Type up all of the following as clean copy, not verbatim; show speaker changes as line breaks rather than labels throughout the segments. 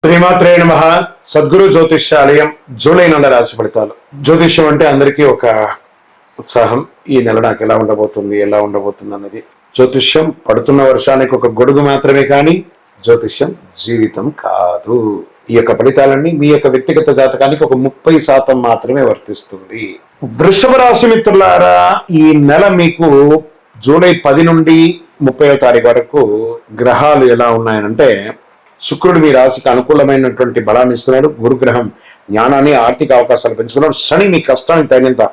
శ్రీమాత్రే నమః. సద్గురు జ్యోతిష్యాలయం జూలై నెల రాశి ఫలితాలు. జ్యోతిష్యం అంటే అందరికీ ఒక ఉత్సాహం. ఈ నెల నాకు ఎలా ఉండబోతుంది అన్నది. జ్యోతిష్యం పడుతున్న వర్షానికి ఒక గొడుగు మాత్రమే కానీ జ్యోతిష్యం జీవితం కాదు. ఈ యొక్క ఫలితాలన్నీ మీ యొక్క వ్యక్తిగత జాతకానికి ఒక 30% మాత్రమే వర్తిస్తుంది. వృషభ రాశి మిత్రులారా, ఈ నెల మీకు జూలై 10 నుండి 30వ తారీఖు వరకు గ్రహాలు ఎలా ఉన్నాయనంటే, శుక్రుడు మీ రాశికి అనుకూలమైనటువంటి బలాన్ని ఇస్తున్నాడు. గురుగ్రహం జ్ఞానాన్ని, ఆర్థిక అవకాశాలు పెంచుతున్నాడు. శని మీ కష్టానికి తగినంత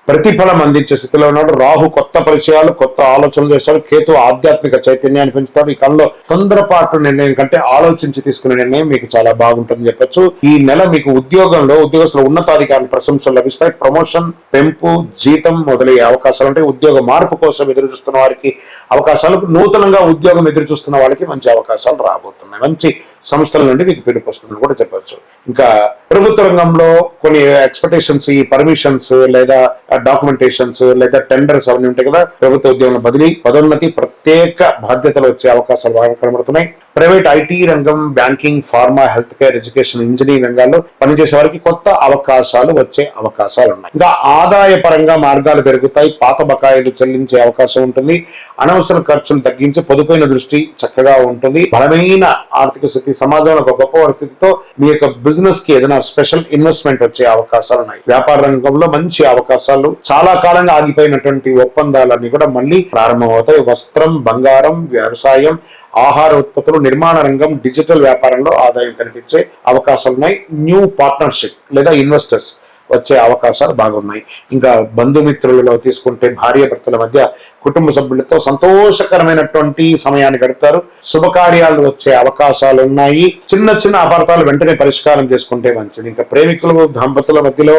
ప్రతిఫలం అందించే స్థితిలో ఉన్నాడు. రాహు కొత్త పరిచయాలు, కొత్త ఆలోచనలు చేస్తాడు. కేతు ఆధ్యాత్మిక చైతన్యాన్ని పెంచుతాడు. ఈ కాలంలో తొందరపాటు నిర్ణయం కంటే ఆలోచించి తీసుకునే నిర్ణయం మీకు చాలా బాగుంటుందని చెప్పొచ్చు. ఈ నెల మీకు ఉద్యోగస్తుల ఉన్నతాధికారుల ప్రశంసలు లభిస్తాయి. ప్రమోషన్, పెంపు, జీతం మొదలయ్యే అవకాశాలు ఉంటాయి. ఉద్యోగ మార్పు కోసం ఎదురు చూస్తున్న వారికి అవకాశాలు, నూతనంగా ఉద్యోగం ఎదురు చూస్తున్న వాళ్ళకి మంచి అవకాశాలు రాబోతున్నాయి. మంచి సంస్థల నుండి మీకు పిలుపు వస్తుందని కూడా చెప్పొచ్చు. ఇంకా ప్రభుత్వ రంగంలో కొన్ని ఎక్స్పెక్టేషన్స్, ఈ పర్మిషన్స్ లేదా డాక్యుమెంటేషన్స్ లేదా టెండర్స్ అవన్నీ ఉంటాయి కదా. ప్రభుత్వ ఉద్యోగంలో బదిలీ, పదోన్నతి, ప్రత్యేక బాధ్యతలు వచ్చే అవకాశాలు బాగా కనబడుతున్నాయి. ప్రైవేట్ ఐటీ రంగం, banking, pharma, health care, education, engineering రంగాల్లో పనిచేసే వారికి కొత్త అవకాశాలు వచ్చే అవకాశాలు ఉన్నాయి. ఇంకా ఆదాయ పరంగా మార్గాలు పెరుగుతాయి. పాత బకాయిలు చెల్లించే అవకాశం ఉంటుంది. అనవసర ఖర్చులు తగ్గించి పొదుపైన దృష్టి చక్కగా ఉంటుంది. బలమైన ఆర్థిక స్థితి, సమాజంలో ఒక గొప్ప పరిస్థితితో మీ యొక్క బిజినెస్ కి ఏదైనా స్పెషల్ ఇన్వెస్ట్మెంట్ వచ్చే అవకాశాలు ఉన్నాయి. వ్యాపార రంగంలో మంచి అవకాశాలు, చాలా కాలంగా ఆగిపోయినటువంటి ఒప్పందాలన్నీ కూడా మళ్ళీ ప్రారంభమవుతాయి. వస్త్రం, బంగారం, వ్యవసాయం, ఆహార ఉత్పత్తులు, నిర్మాణ రంగం, డిజిటల్ వ్యాపారంలో ఆదాయం కనిపించే అవకాశాలు ఉన్నాయి. న్యూ పార్ట్నర్షిప్ లేదా ఇన్వెస్టర్స్ వచ్చే అవకాశాలు బాగున్నాయి. ఇంకా బంధుమిత్రులలో తీసుకుంటే భార్యాభర్తల మధ్య, కుటుంబ సభ్యులతో సంతోషకరమైనటువంటి సమయాన్ని గడుపుతారు. శుభకార్యాలు వచ్చే అవకాశాలు ఉన్నాయి. చిన్న చిన్న అపార్థాలు వెంటనే పరిష్కారం చేసుకుంటే మంచిది. ఇంకా ప్రేమికులు, దంపతుల మధ్యలో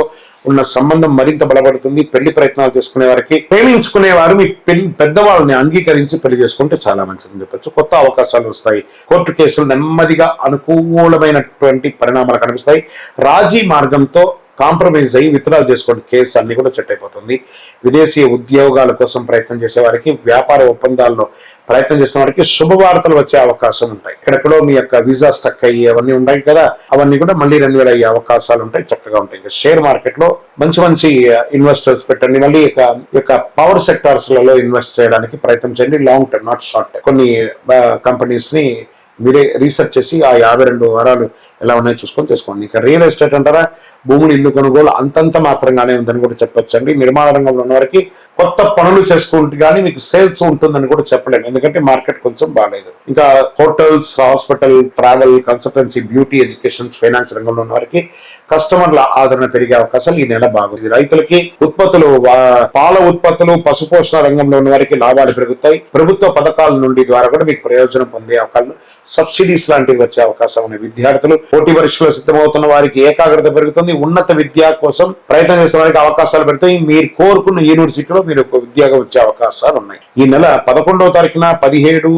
ఉన్న సంబంధం మరింత బలపడుతుంది. పెళ్లి ప్రయత్నాలు చేసుకునే వారికి, ప్రేమించుకునేవారు మీ పెద్దవాళ్ళని అంగీకరించి పెళ్లి చేసుకుంటే చాలా మంచిదని చెప్పొచ్చు. కొత్త అవకాశాలు వస్తాయి. కోర్టు కేసులు నెమ్మదిగా అనుకూలమైనటువంటి పరిణామాలు కనిపిస్తాయి. రాజీ మార్గంతో కాంప్రమైజ్ అయ్యి విత్డ్రాల్ చేసుకోండి. కేసు అన్ని కూడా సెట్ అయిపోతుంది. విదేశీ ఉద్యోగాల కోసం ప్రయత్నం చేసే వారికి, వ్యాపార ఒప్పందాల్లో ప్రయత్నం చేసిన వారికి శుభవార్తలు వచ్చే అవకాశం ఉంటాయి. ఇక్కడెక్కడో మీ యొక్క వీసా స్టక్ అయ్యి అవన్నీ ఉంటాయి కదా, అవన్నీ కూడా మళ్ళీ రెన్యువల్ అయ్యే అవకాశాలు ఉంటాయి. చక్కగా ఉంటాయి. ఇంకా షేర్ మార్కెట్ లో మంచి ఇన్వెస్టర్స్ పెట్టండి. మళ్ళీ యొక్క పవర్ సెక్టార్స్ లలో ఇన్వెస్ట్ చేయడానికి ప్రయత్నం చేయండి. Long term, not short term. కొన్ని కంపెనీస్ ని మీరే రీసెర్చ్ చేసి ఆ 52 వారాలు ఎలా ఉన్నాయో చూసుకొని చేసుకోండి. ఇంకా రియల్ ఎస్టేట్ అంటారా, భూములు, ఇల్లు కొనుగోలు అంతంత మాత్రంగానే ఉందని కూడా చెప్పొచ్చండి. నిర్మాణ రంగంలో ఉన్న వారికి కొత్త పనులు చేసుకుంటే కానీ మీకు సేల్స్ ఉంటుందని కూడా చెప్పలేము, ఎందుకంటే మార్కెట్ కొంచెం బాగాలేదు. ఇంకా hotels, hospital, travel, consultancy, beauty, education, finance రంగంలో ఉన్న వారికి కస్టమర్ల ఆదరణ పెరిగే అవకాశాలు ఈ నెల బాగుంది. రైతులకి ఉత్పత్తులు, పాల ఉత్పత్తులు, పశుపోషణ రంగంలో ఉన్న వారికి లాభాలు పెరుగుతాయి. ప్రభుత్వ పథకాల నుండి ద్వారా కూడా మీకు ప్రయోజనం పొందే అవకాశాలు, సబ్సిడీస్ లాంటివి వచ్చే అవకాశం ఉన్నాయి. విద్యార్థులు పోటీ పరీక్షలు సిద్ధమవుతున్న వారికి ఏకాగ్రత పెరుగుతుంది. ఉన్నత విద్య కోసం ప్రయత్నం చేసిన వారికి అవకాశాలు పెడతాయి. మీరు కోరుకున్న యూనివర్సిటీలో మీరు ఒక ఉద్యోగం వచ్చే అవకాశాలు ఉన్నాయి. ఈ నెల 11వ తారీఖున 17,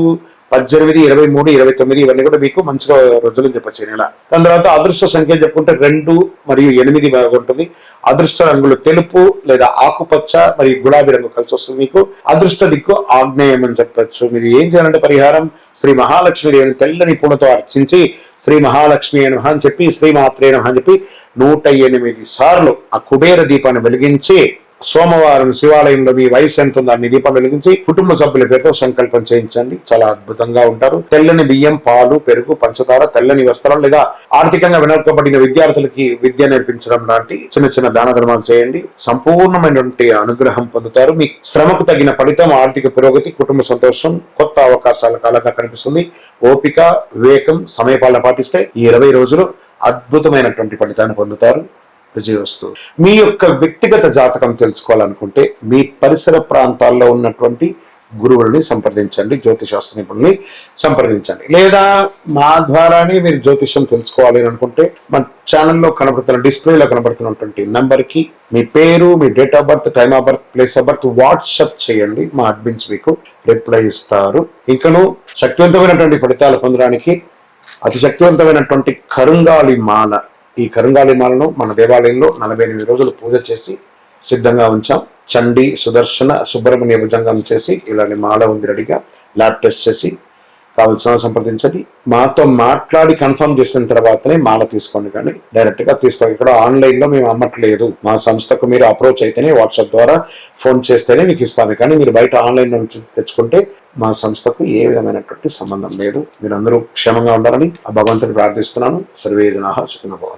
18, 23, 29 ఇవన్నీ కూడా మీకు మంచి రోజులు చెప్పచ్చు ఈ నెల. దాని తర్వాత అదృష్ట సంఖ్య చెప్పుకుంటే 2 మరియు 8 బాగుంటుంది. అదృష్ట రంగులు తెలుపు లేదా ఆకుపచ్చ మరియు గులాబీ రంగు కలిసి వస్తుంది. మీకు అదృష్ట దిక్కు ఆగ్నేయం అని చెప్పచ్చు. మీరు ఏం చేయాలంటే పరిహారం, శ్రీ మహాలక్ష్మి దేవిని తెల్లని పూలతో అర్చించి శ్రీ మహాలక్ష్మి అని చెప్పి, శ్రీ మాత్రే నమః అని చెప్పి 108 సార్లు ఆ కుబేర దీపాన్ని వెలిగించి, సోమవారం శివాలయంలో మీ వయసు ఎంత ఉందో అన్ని దీపాలు వెలిగించి కుటుంబ సభ్యుల పేరుతో సంకల్పం చేయించండి. చాలా అద్భుతంగా ఉంటారు. తెల్లని బియ్యం, పాలు, పెరుగు, పంచదార, తెల్లని వస్త్రం లేదా ఆర్థికంగా వెనుకబడిన విద్యార్థులకి విద్య నేర్పించడం లాంటి చిన్న దాన ధర్మాలు చేయండి. సంపూర్ణమైనటువంటి అనుగ్రహం పొందుతారు. మీ శ్రమకు తగిన ఫలితం, ఆర్థిక పురోగతి, కుటుంబ సంతోషం, కొత్త అవకాశాల కలగా కనిపిస్తుంది. ఓపిక, వివేకం, సమయపాలన పాటిస్తే ఈ 20 రోజులు అద్భుతమైనటువంటి ఫలితాన్ని పొందుతారు. విజయవస్తు. మీ యొక్క వ్యక్తిగత జాతకం తెలుసుకోవాలనుకుంటే మీ పరిసర ప్రాంతాల్లో ఉన్నటువంటి గురువుల్ని సంప్రదించండి, జ్యోతిశాస్త్ర నిపుణుల్ని సంప్రదించండి. లేదా మా ద్వారానే మీరు జ్యోతిష్యం తెలుసుకోవాలి అనుకుంటే మన ఛానల్లో కనబడుతున్న, డిస్ప్లేలో కనబడుతున్నటువంటి నంబర్కి మీ పేరు, మీ date of birth, time of birth, place of birth WhatsApp చేయండి. మా అడ్మిన్స్ మీకు రిప్లై ఇస్తారు. ఇంకను శక్తివంతమైనటువంటి ఫలితాలు పొందడానికి అతి శక్తివంతమైనటువంటి కరుంగాలి మాల, ఈ కరుంగాలి మాలను మన దేవాలయంలో 48 రోజులు పూజ చేసి సిద్ధంగా ఉంచాం. చండి, సుదర్శన, సుబ్రహ్మణ్య భుజంగం చేసి ఇలాంటి మాల ఉంది రెడీగా. ల్యాబ్ టెస్ట్ చేసి కావాల్సిన సంప్రదించండి. మాతో మాట్లాడి కన్ఫర్మ్ చేసిన తర్వాతనే మాల తీసుకోండి, కానీ డైరెక్ట్ గా తీసుకోండి. ఇక్కడ ఆన్లైన్ లో మేము అమ్మట్లేదు. మా సంస్థకు మీరు అప్రోచ్ అయితేనే, వాట్సాప్ ద్వారా ఫోన్ చేస్తేనే మీకు ఇస్తాను. కానీ మీరు బయట ఆన్లైన్ నుంచి తెచ్చుకుంటే మా సంస్థకు ఏ విధమైనటువంటి సంబంధం లేదు. మీరందరూ క్షేమంగా ఉండాలని ఆ భగవంతుని ప్రార్థిస్తున్నాను. సర్వే జనాః సుఖినో భవంతు.